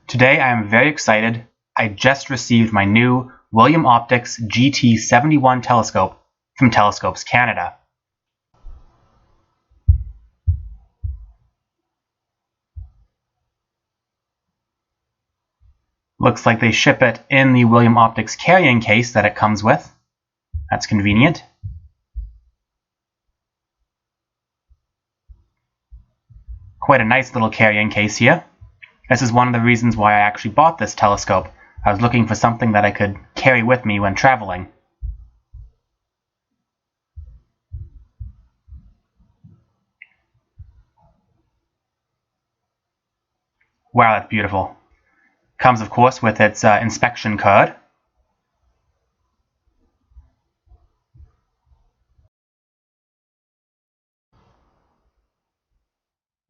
Today I am very excited. I just received my new William Optics GT71 telescope from Telescopes Canada. Looks like they ship it in the William Optics carrying case that it comes with. That's convenient. Quite a nice little carrying case here. This is one of the reasons why I actually bought this telescope. I was looking for something that I could carry with me when traveling. Wow, that's beautiful. Comes, of course, with its inspection card.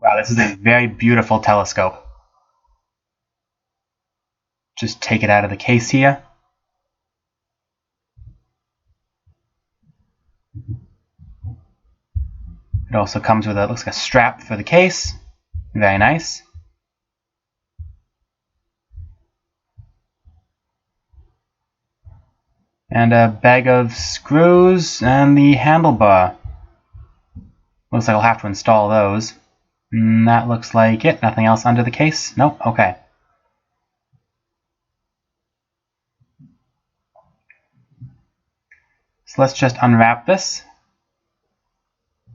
Wow, this is a very beautiful telescope. Just take it out of the case here. It also comes with looks like a strap for the case. Very nice. And a bag of screws and the handlebar. Looks like I'll have to install those. That looks like it. Nothing else under the case? Nope. Okay. So let's just unwrap this.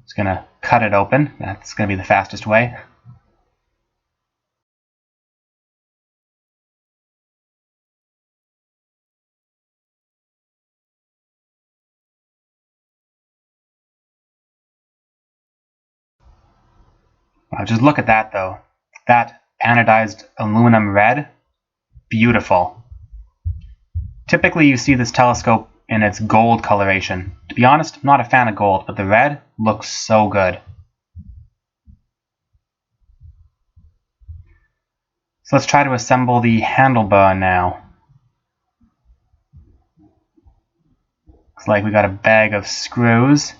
Just gonna cut it open. That's gonna be the fastest way. Wow, just look at that though. That anodized aluminum red. Beautiful. Typically you see this telescope in its gold coloration. To be honest, I'm not a fan of gold, but the red looks so good. So let's try to assemble the handlebar now. Looks like we got a bag of screws.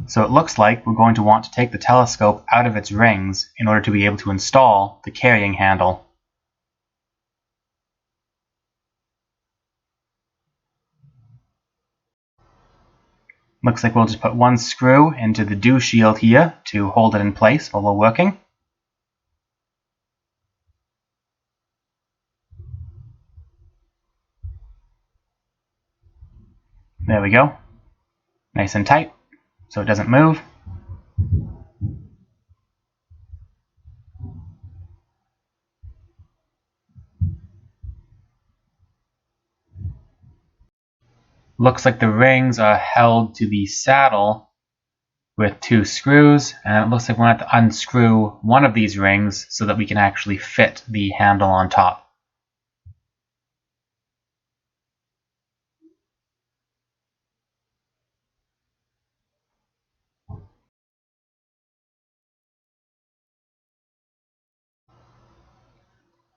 So it looks like we're going to want to take the telescope out of its rings in order to be able to install the carrying handle. Looks like we'll just put one screw into the dew shield here to hold it in place while we're working. There we go. Nice and tight, so it doesn't move. Looks like the rings are held to the saddle with two screws, and it looks like we're going to have to unscrew one of these rings so that we can actually fit the handle on top.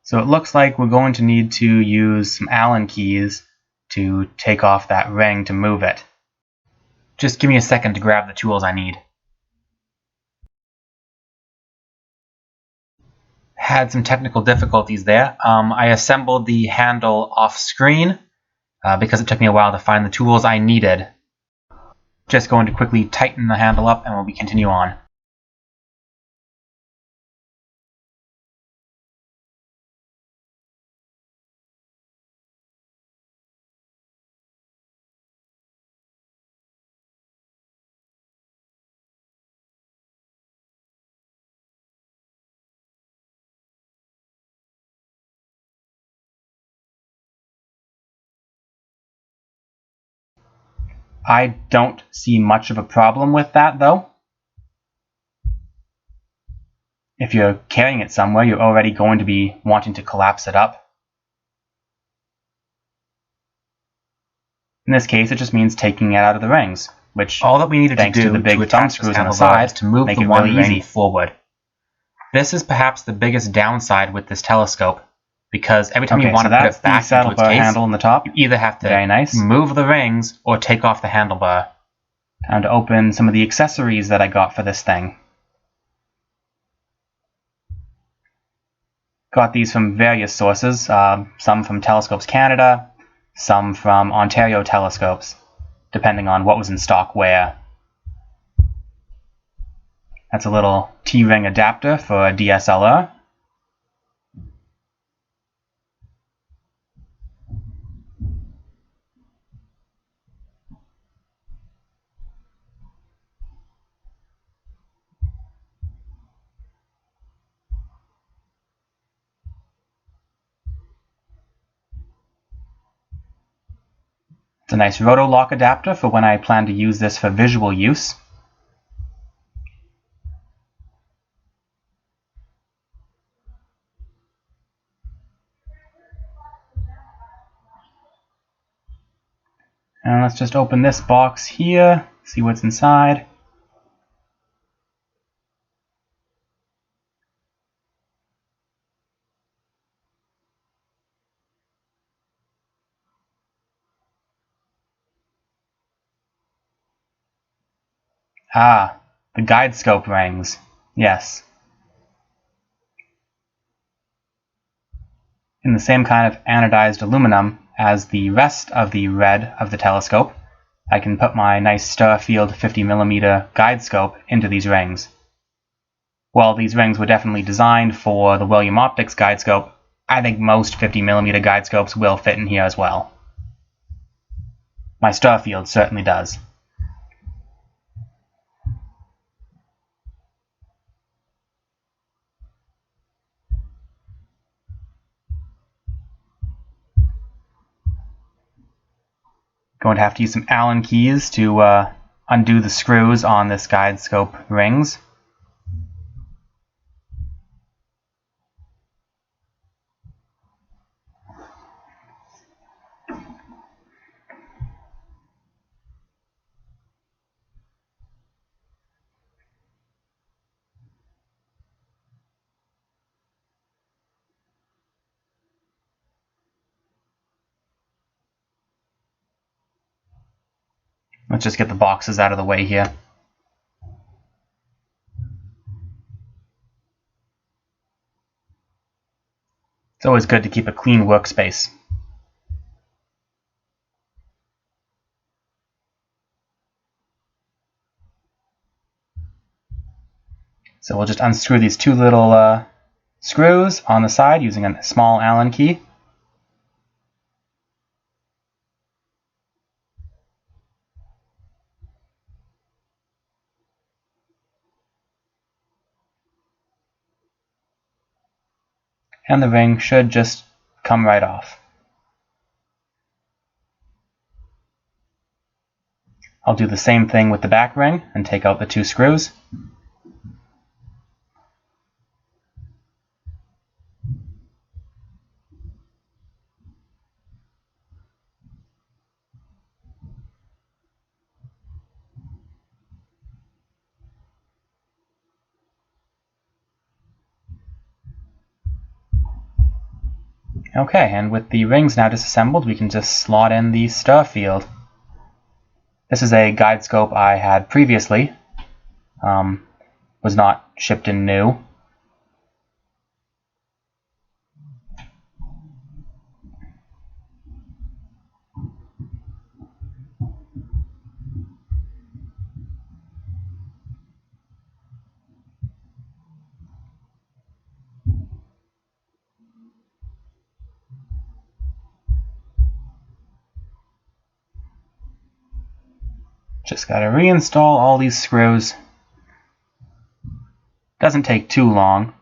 So it looks like we're going to need to use some Allen keys to take off that ring to move it. Just give me a second to grab the tools I need. Had some technical difficulties there. I assembled the handle off screen because it took me a while to find the tools I needed. Just going to quickly tighten the handle up and we'll continue on. I don't see much of a problem with that though. If you're carrying it somewhere, you're already going to be wanting to collapse it up. In this case, it just means taking it out of the rings, which all that we needed to do, the big thumb screws on the sides, to move the one ring forward. This is perhaps the biggest downside with this telescope, because every time you want to put it back into its case, handle in the top. You either have to move the rings or take off the handlebar. Time to open some of the accessories that I got for this thing. Got these from various sources, some from Telescopes Canada, some from Ontario Telescopes, depending on what was in stock where. That's a little T-ring adapter for a DSLR. It's a nice roto-lock adapter for when I plan to use this for visual use. And let's just open this box here, see what's inside. Ah, the guide scope rings. Yes. In the same kind of anodized aluminum as the rest of the red of the telescope, I can put my nice Starfield 50mm guide scope into these rings. While these rings were definitely designed for the William Optics guide scope, I think most 50mm guide scopes will fit in here as well. My Starfield certainly does. Going to have to use some Allen keys to undo the screws on this guide scope rings. Let's just get the boxes out of the way here. It's always good to keep a clean workspace. So we'll just unscrew these two little screws on the side using a small Allen key. And the ring should just come right off. I'll do the same thing with the back ring and take out the two screws. Okay, and with the rings now disassembled, we can just slot in the Starfield. This is a guide scope I had previously, was not shipped in new. Just gotta reinstall all these screws. Doesn't take too long.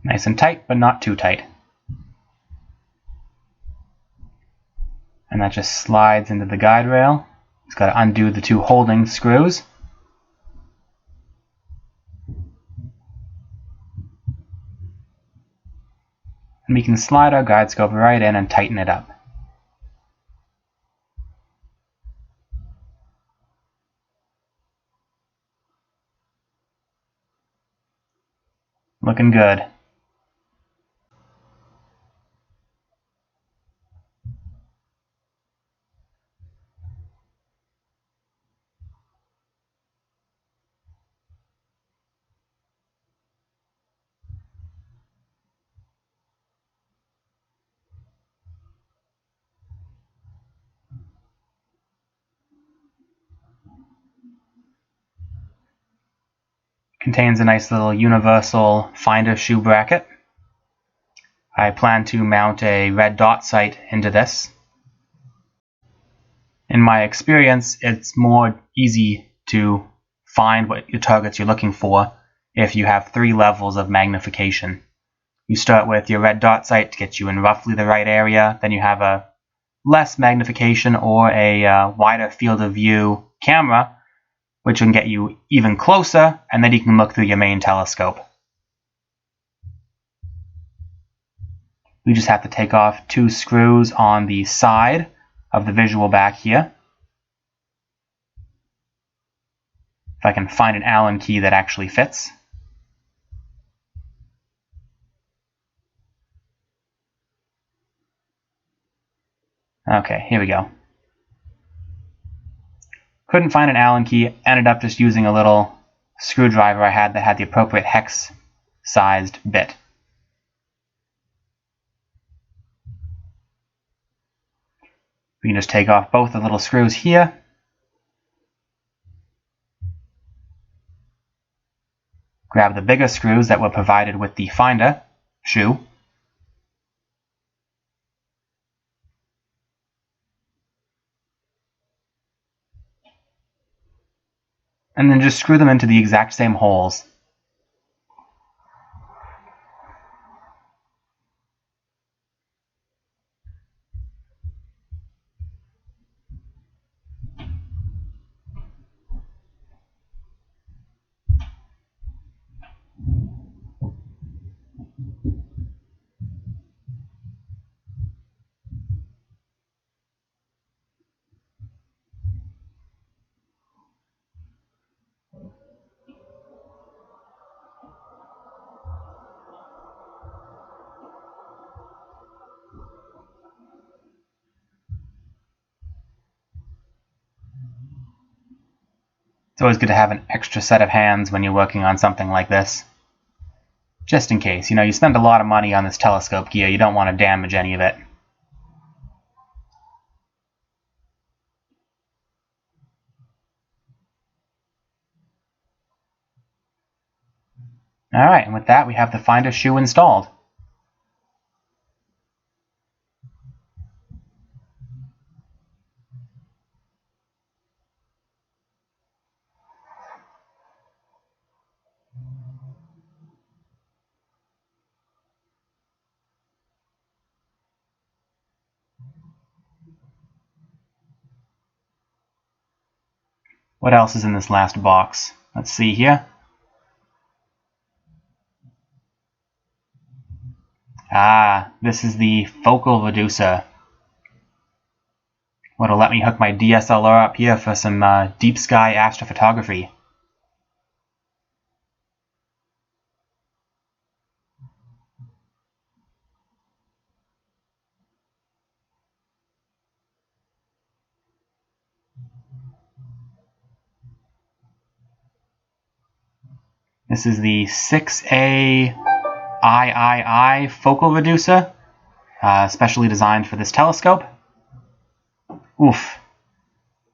Nice and tight, but not too tight. And that just slides into the guide rail. Just got to undo the two holding screws. And we can slide our guide scope right in and tighten it up. Looking good. Contains a nice little universal finder shoe bracket. I plan to mount a red dot sight into this. In my experience, it's more easy to find what your targets you're looking for if you have 3 levels of magnification. You start with your red dot sight to get you in roughly the right area, then you have a less magnification or a wider field of view camera, which can get you even closer, and then you can look through your main telescope. We just have to take off 2 screws on the side of the visual back here. If I can find an Allen key that actually fits. Okay, here we go. Couldn't find an Allen key, ended up just using a little screwdriver I had that had the appropriate hex-sized bit. We can just take off both the little screws here. Grab the bigger screws that were provided with the finder shoe. And then just screw them into the exact same holes. It's always good to have an extra set of hands when you're working on something like this. Just in case. You spend a lot of money on this telescope gear, you don't want to damage any of it. Alright, and with that we have the finder shoe installed. What else is in this last box? Let's see here. This is the focal reducer. What'll let me hook my DSLR up here for some deep sky astrophotography. This is the 6A III focal reducer, specially designed for this telescope. Oof.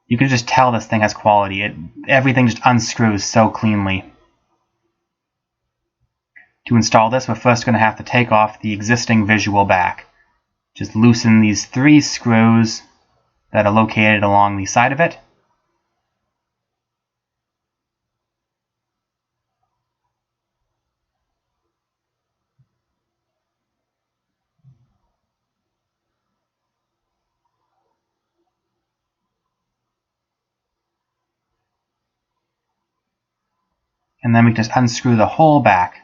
You can just tell this thing has quality. Everything just unscrews so cleanly. To install this, we're first going to have to take off the existing visual back. Just loosen these 3 screws that are located along the side of it. and then we can just unscrew the whole back.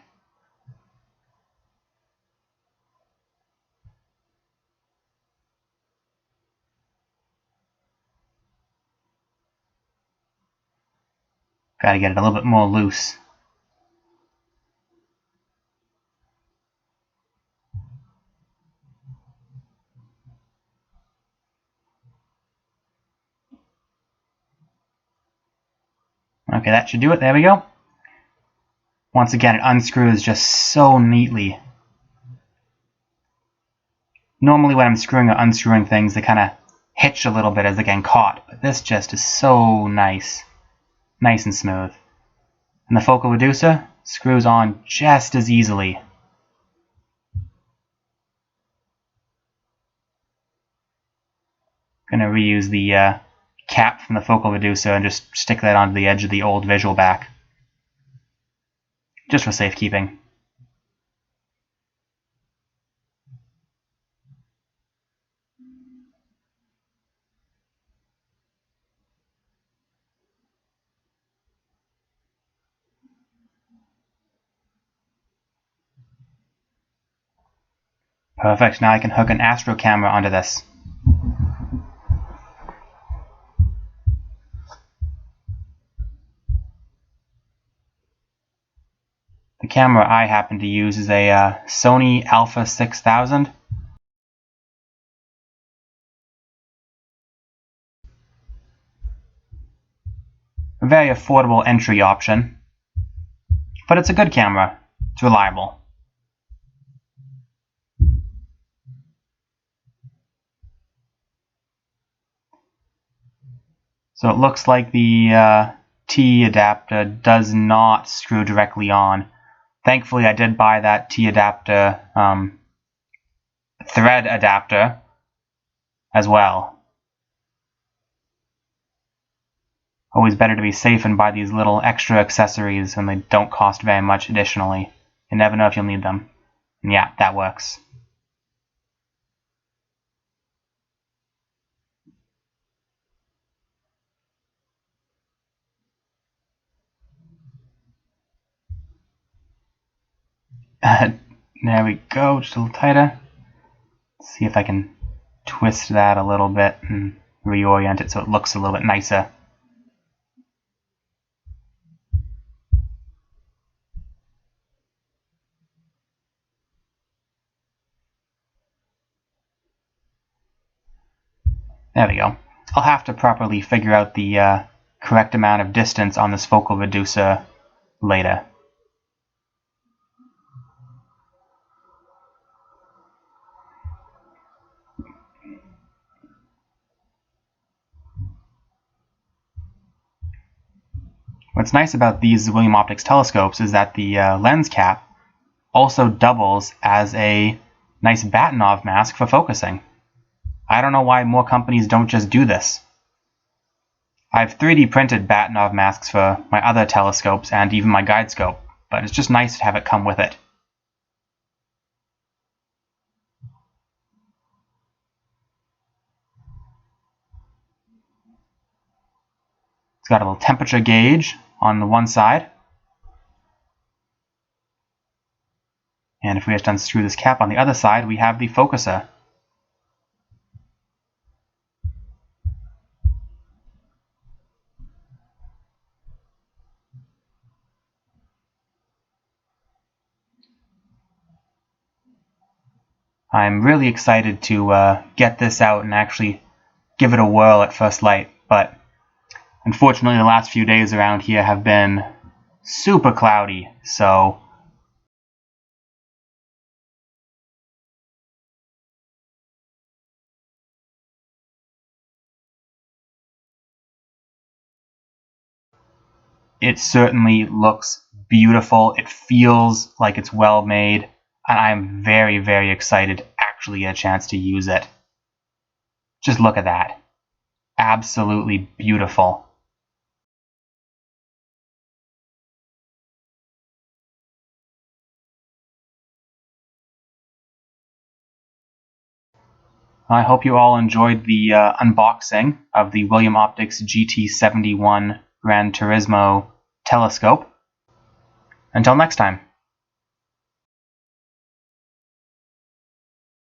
Gotta get it a little bit more loose. Okay, that should do it. There we go. Once again, it unscrews just so neatly. Normally when I'm screwing or unscrewing things, they kind of hitch a little bit as they get caught, but this just is so nice. Nice and smooth. And the focal reducer screws on just as easily. Gonna reuse the cap from the focal reducer and just stick that onto the edge of the old visual back. Just for safekeeping. Perfect, now I can hook an astro camera onto this. The camera I happen to use is a Sony Alpha 6000. A very affordable entry option, but it's a good camera. It's reliable. So it looks like the T adapter does not screw directly on. Thankfully, I did buy that T adapter thread adapter as well. Always better to be safe and buy these little extra accessories when they don't cost very much additionally. You never know if you'll need them. And yeah, that works. There we go, just a little tighter. Let's see if I can twist that a little bit and reorient it so it looks a little bit nicer. There we go. I'll have to properly figure out the correct amount of distance on this focal reducer later. What's nice about these William Optics telescopes is that the lens cap also doubles as a nice Batinov mask for focusing. I don't know why more companies don't just do this. I've 3D printed Batinov masks for my other telescopes and even my guide scope, but it's just nice to have it come with it. It's got a little temperature gauge on the one side. And if we just unscrew this cap on the other side, we have the focuser. I'm really excited to get this out and actually give it a whirl at first light, but unfortunately the last few days around here have been super cloudy, so it certainly looks beautiful. It feels like it's well made, and I'm very, very excited to actually get a chance to use it. Just look at that. Absolutely beautiful. I hope you all enjoyed the unboxing of the William Optics GT71 Gran Turismo telescope. Until next time.